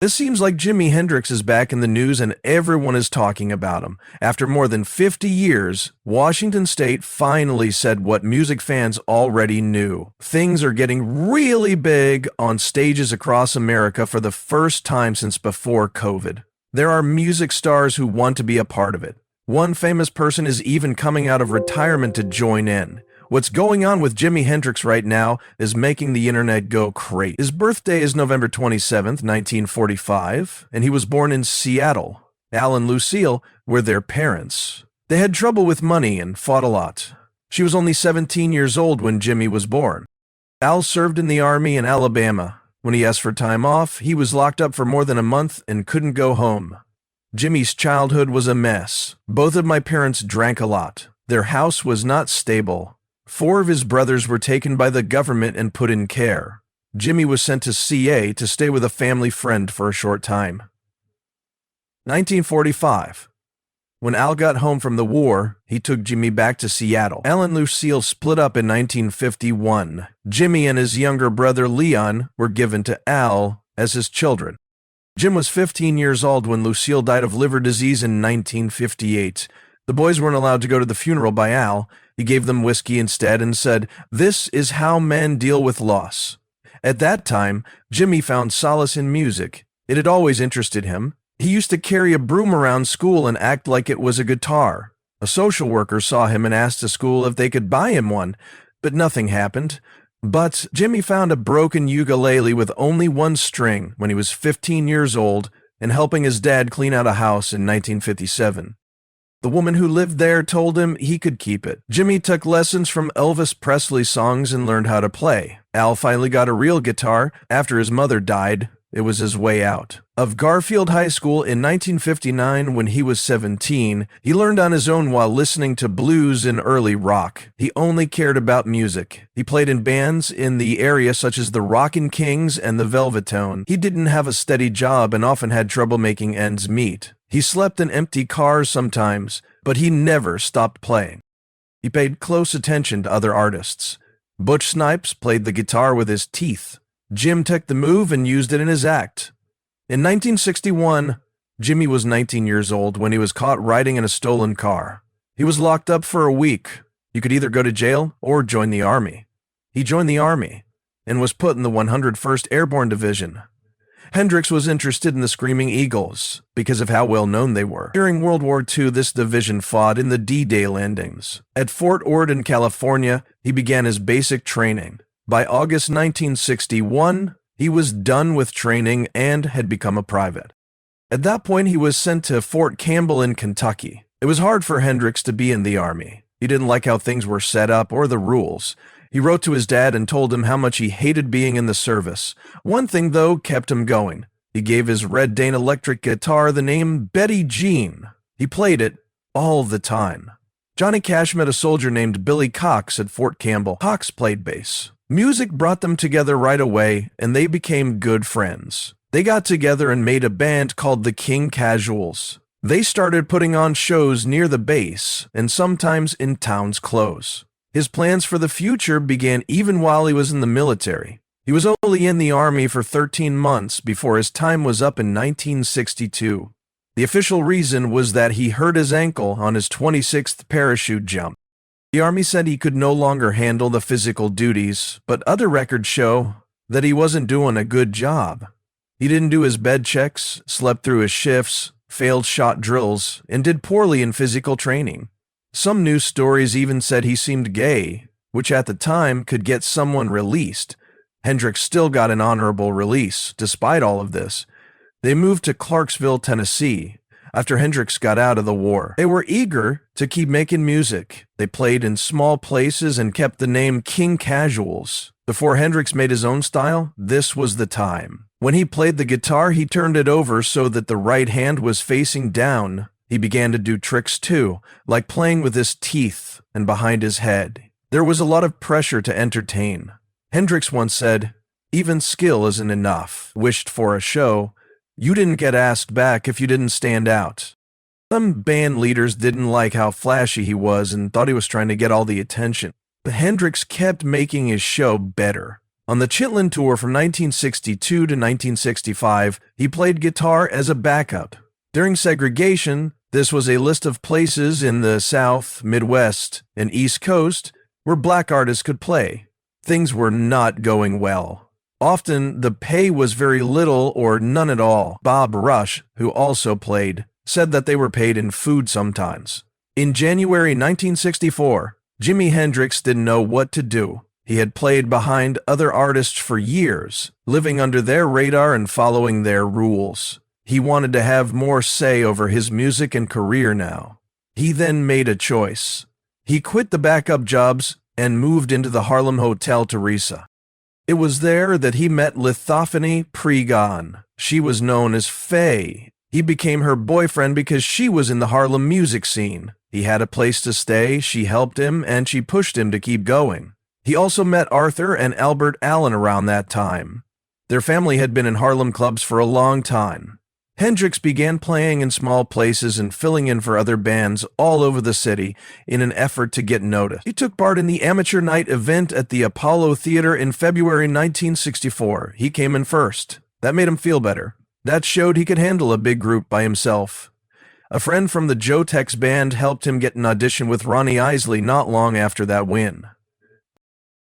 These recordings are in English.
It seems like Jimi Hendrix is back in the news and everyone is talking about him. After more than 50 years, Washington State finally said what music fans already knew. Things are getting really big on stages across America for the first time since before COVID. There are music stars who want to be a part of it. One famous person is even coming out of retirement to join in. What's going on with Jimi Hendrix right now is making the internet go crazy. His birthday is November 27th, 1945, and he was born in Seattle. Al and Lucille were their parents. They had trouble with money and fought a lot. She was only 17 years old when Jimmy was born. Al served in the Army in Alabama. When he asked for time off, he was locked up for more than a month and couldn't go home. Jimmy's childhood was a mess. Both of my parents drank a lot. Their house was not stable. 4 of his brothers were taken by the government and put in care. Jimmy was sent to CA to stay with a family friend for a short time. 1945. When Al got home from the war, he took Jimmy back to Seattle. Al and Lucille split up in 1951. Jimmy and his younger brother Leon were given to Al as his children. Jim was 15 years old when Lucille died of liver disease in 1958. The boys weren't allowed to go to the funeral by Al. He gave them whiskey instead and said, "This is how men deal with loss." At that time, Jimmy found solace in music. It had always interested him. He used to carry a broom around school and act like it was a guitar. A social worker saw him and asked the school if they could buy him one, but nothing happened. But Jimmy found a broken ukulele with only one string when he was 15 years old and helping his dad clean out a house in 1957. The woman who lived there told him he could keep it. Jimmy took lessons from Elvis Presley songs and learned how to play. Al finally got a real guitar after his mother died. It was his way out. Of Garfield High School in 1959, when he was 17, he learned on his own while listening to blues and early rock. He only cared about music. He played in bands in the area such as the Rockin' Kings and the Velvetone. He didn't have a steady job and often had trouble making ends meet. He slept in empty cars sometimes, but he never stopped playing. He paid close attention to other artists. Butch Snipes played the guitar with his teeth. Jim took the move and used it in his act. In 1961, Jimmy was 19 years old when he was caught riding in a stolen car. He was locked up for a week. You could either go to jail or join the Army. He joined the Army and was put in the 101st Airborne Division. Hendrix was interested in the Screaming Eagles because of how well known they were. During World War II, this division fought in the D-Day landings. At Fort Ord in California, he began his basic training. By August 1961, he was done with training and had become a private. At that point, he was sent to Fort Campbell in Kentucky. It was hard for Hendrix to be in the Army. He didn't like how things were set up or the rules. He wrote to his dad and told him how much he hated being in the service. One thing, though, kept him going. He gave his Red Dane electric guitar the name Betty Jean. He played it all the time. Johnny Cash met a soldier named Billy Cox at Fort Campbell. Cox played bass. Music brought them together right away, and they became good friends. They got together and made a band called the King Casuals. They started putting on shows near the base and sometimes in towns close. His plans for the future began even while he was in the military. He was only in the Army for 13 months before his time was up in 1962. The official reason was that he hurt his ankle on his 26th parachute jump. The Army said he could no longer handle the physical duties, but other records show that he wasn't doing a good job. He didn't do his bed checks, slept through his shifts, failed shot drills, and did poorly in physical training. Some news stories even said he seemed gay, which at the time could get someone released. Hendrix still got an honorable release, despite all of this. They moved to Clarksville, Tennessee, after Hendrix got out of the war. They were eager to keep making music. They played in small places and kept the name King Casuals. Before Hendrix made his own style, this was the time. When he played the guitar, he turned it over so that the right hand was facing down. He began to do tricks too, like playing with his teeth and behind his head. There was a lot of pressure to entertain. Hendrix once said, "Even skill isn't enough." Wished for a show. You didn't get asked back if you didn't stand out. Some band leaders didn't like how flashy he was and thought he was trying to get all the attention. But Hendrix kept making his show better. On the Chitlin Tour from 1962 to 1965, he played guitar as a backup. During segregation, this was a list of places in the South, Midwest, and East Coast where black artists could play. Things were not going well. Often, the pay was very little or none at all. Bob Rush, who also played, said that they were paid in food sometimes. In January 1964, Jimi Hendrix didn't know what to do. He had played behind other artists for years, living under their radar and following their rules. He wanted to have more say over his music and career now. He then made a choice. He quit the backup jobs and moved into the Harlem Hotel Teresa. It was there that he met Lithophany Pregon. She was known as Faye. He became her boyfriend because she was in the Harlem music scene. He had a place to stay, she helped him, and she pushed him to keep going. He also met Arthur and Albert Allen around that time. Their family had been in Harlem clubs for a long time. Hendrix began playing in small places and filling in for other bands all over the city in an effort to get noticed. He took part in the amateur night event at the Apollo Theater in February 1964. He came in first. That made him feel better. That showed he could handle a big group by himself. A friend from the Joe Tex band helped him get an audition with Ronnie Isley not long after that win.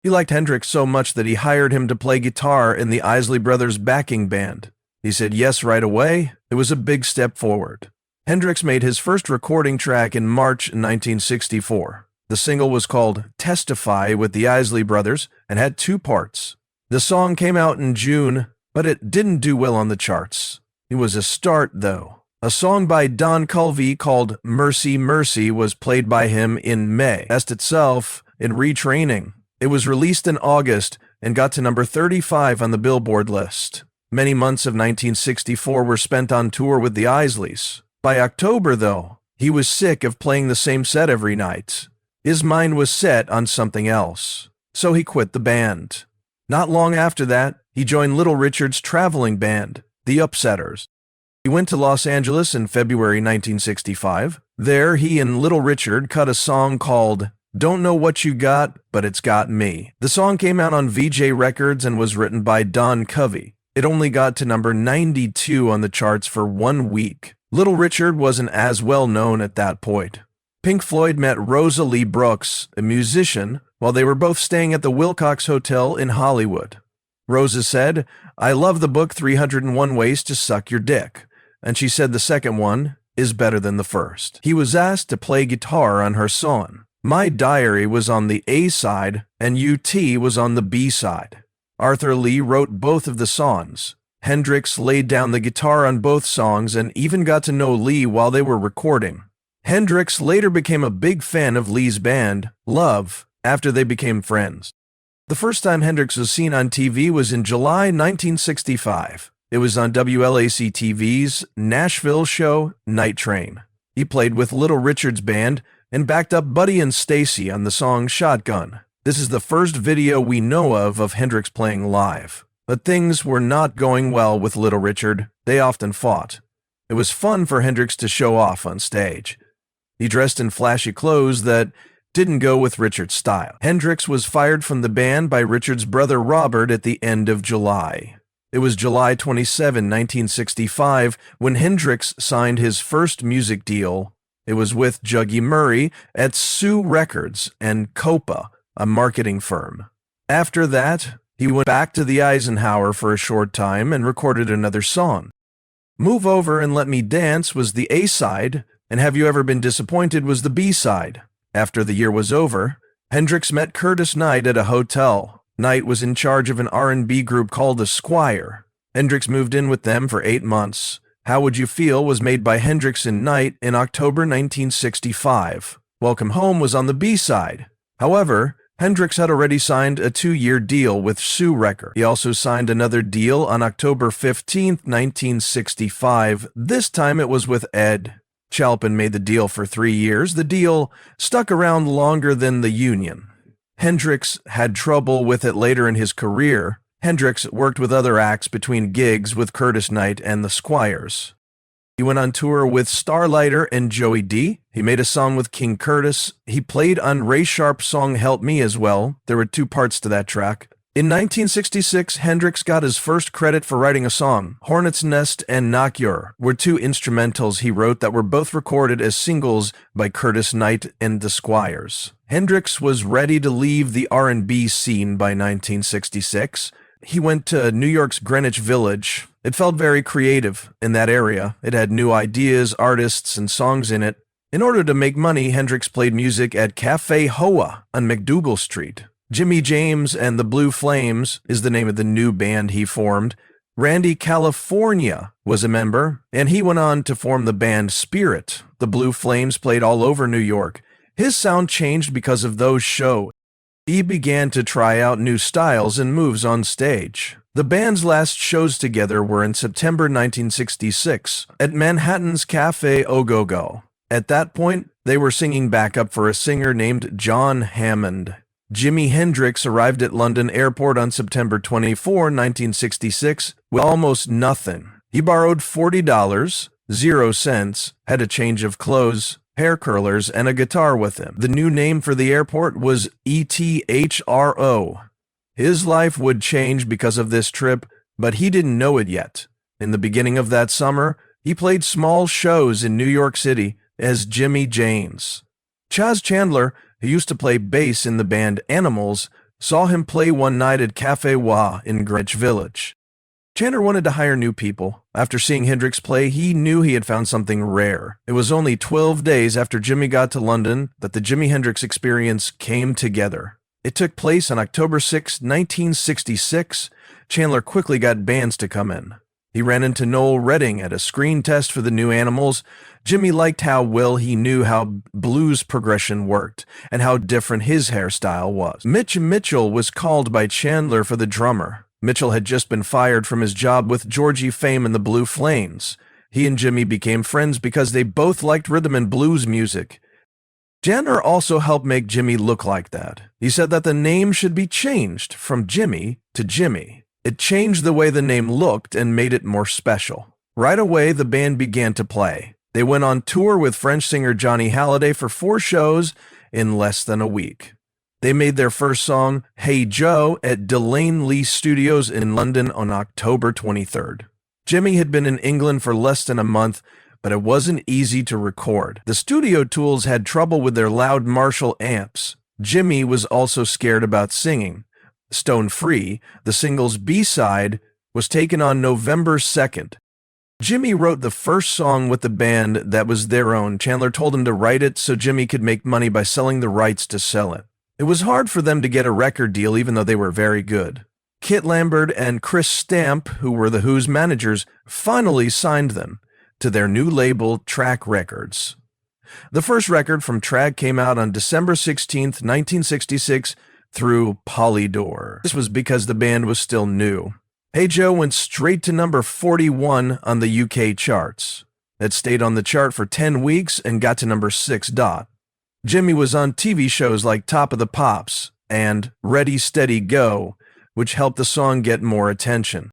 He liked Hendrix so much that he hired him to play guitar in the Isley Brothers' backing band. He said yes right away. It was a big step forward. Hendrix made his first recording track in March 1964. The single was called Testify with the Isley Brothers and had 2 parts. The song came out in June, but it didn't do well on the charts. It was a start, though. A song by Don Culvey called Mercy Mercy was played by him in May. Test itself in Retraining. It was released in August and got to number 35 on the Billboard list. Many months of 1964 were spent on tour with the Isleys. By October, though, he was sick of playing the same set every night. His mind was set on something else, so he quit the band. Not long after that, he joined Little Richard's traveling band, the Upsetters. He went to Los Angeles in February 1965. There, he and Little Richard cut a song called Don't Know What You Got, But It's Got Me. The song came out on VJ Records and was written by Don Covey. It only got to number 92 on the charts for 1 week. Little Richard wasn't as well known at that point. Pink Floyd met Rosa Lee Brooks, a musician, while they were both staying at the Wilcox Hotel in Hollywood. Rosa said, "I love the book 301 Ways to Suck Your Dick," and she said the second one is better than the first. He was asked to play guitar on her song. My Diary was on the A side and UT was on the B side. Arthur Lee wrote both of the songs. Hendrix laid down the guitar on both songs and even got to know Lee while they were recording. Hendrix later became a big fan of Lee's band, Love, after they became friends. The first time Hendrix was seen on TV was in July 1965. It was on WLAC-TV's Nashville show, Night Train. He played with Little Richard's band and backed up Buddy and Stacy on the song Shotgun. This is the first video we know of Hendrix playing live. But things were not going well with Little Richard. They often fought. It was fun for Hendrix to show off on stage. He dressed in flashy clothes that didn't go with Richard's style. Hendrix was fired from the band by Richard's brother Robert at the end of July. It was July 27, 1965, when Hendrix signed his first music deal. It was with Juggy Murray at Sue Records and Copa, a marketing firm. After that, he went back to the Eisenhower for a short time and recorded another song. Move Over and Let Me Dance was the A-side, and Have You Ever Been Disappointed was the B-side. After the year was over, Hendrix met Curtis Knight at a hotel. Knight was in charge of an R&B group called The Squire. Hendrix moved in with them for 8 months. How Would You Feel was made by Hendrix and Knight in October 1965. Welcome Home was on the B-side. However, Hendrix had already signed a 2-year deal with Sue Records. He also signed another deal on October 15, 1965. This time it was with Ed. Chalpin made the deal for 3 years. The deal stuck around longer than the union. Hendrix had trouble with it later in his career. Hendrix worked with other acts between gigs with Curtis Knight and the Squires. He went on tour with Starlighter and Joey D. He made a song with King Curtis. He played on Ray Sharp's song Help Me as well. There were 2 parts to that track. In 1966, Hendrix got his first credit for writing a song. Hornet's Nest and Knock Your were two instrumentals he wrote that were both recorded as singles by Curtis Knight and the Squires. Hendrix was ready to leave the R&B scene by 1966. He went to New York's Greenwich Village. It felt very creative in that area. It had new ideas, artists, and songs in it. In order to make money, Hendrix played music at Cafe Hoa on McDougal Street. Jimmy James and the Blue Flames is the name of the new band he formed. Randy California was a member, and he went on to form the band Spirit. The Blue Flames played all over New York. His sound changed because of those shows. He began to try out new styles and moves on stage. The band's last shows together were in September 1966 at Manhattan's Cafe Ogogo. At that point, they were singing backup for a singer named John Hammond. Jimi Hendrix arrived at London Airport on September 24, 1966, with almost nothing. He borrowed $40, 0 cents, had a change of clothes, hair curlers, and a guitar with him. The new name for the airport was ETHRO. His life would change because of this trip, but he didn't know it yet. In the beginning of that summer, he played small shows in New York City as Jimmy James. Chaz Chandler, who used to play bass in the band Animals, saw him play one night at Cafe Wah in Greenwich Village. Chandler wanted to hire new people. After seeing Hendrix play, he knew he had found something rare. It was only 12 days after Jimmy got to London that the Jimi Hendrix Experience came together. It took place on October 6, 1966. Chandler quickly got bands to come in. He ran into Noel Redding at a screen test for the new Animals. Jimmy liked how well he knew how blues progression worked and how different his hairstyle was. Mitch Mitchell was called by Chandler for the drummer. Mitchell had just been fired from his job with Georgie Fame and the Blue Flames. He and Jimmy became friends because they both liked rhythm and blues music. Chandler also helped make Jimmy look like that. He said that the name should be changed from Jimmy to Jimmy. It changed the way the name looked and made it more special. Right away, the band began to play. They went on tour with French singer Johnny Hallyday for 4 shows in less than a week. They made their first song, Hey Joe, at Delane Lee Studios in London on October 23rd. Jimmy had been in England for less than a month, but it wasn't easy to record. The studio tools had trouble with their loud Marshall amps. Jimmy was also scared about singing. Stone Free, the single's B-side, was taken on November 2nd. Jimmy wrote the first song with the band that was their own. Chandler told him to write it so Jimmy could make money by selling the rights to sell it. It was hard for them to get a record deal even though they were very good. Kit Lambert and Chris Stamp, who were The Who's managers, finally signed them to their new label, Track Records. The first record from Track came out on December 16, 1966, through Polydor. This was because the band was still new. Hey Joe went straight to number 41 on the UK charts. It stayed on the chart for 10 weeks and got to number 6. Jimmy was on TV shows like Top of the Pops and Ready, Steady, Go, which helped the song get more attention.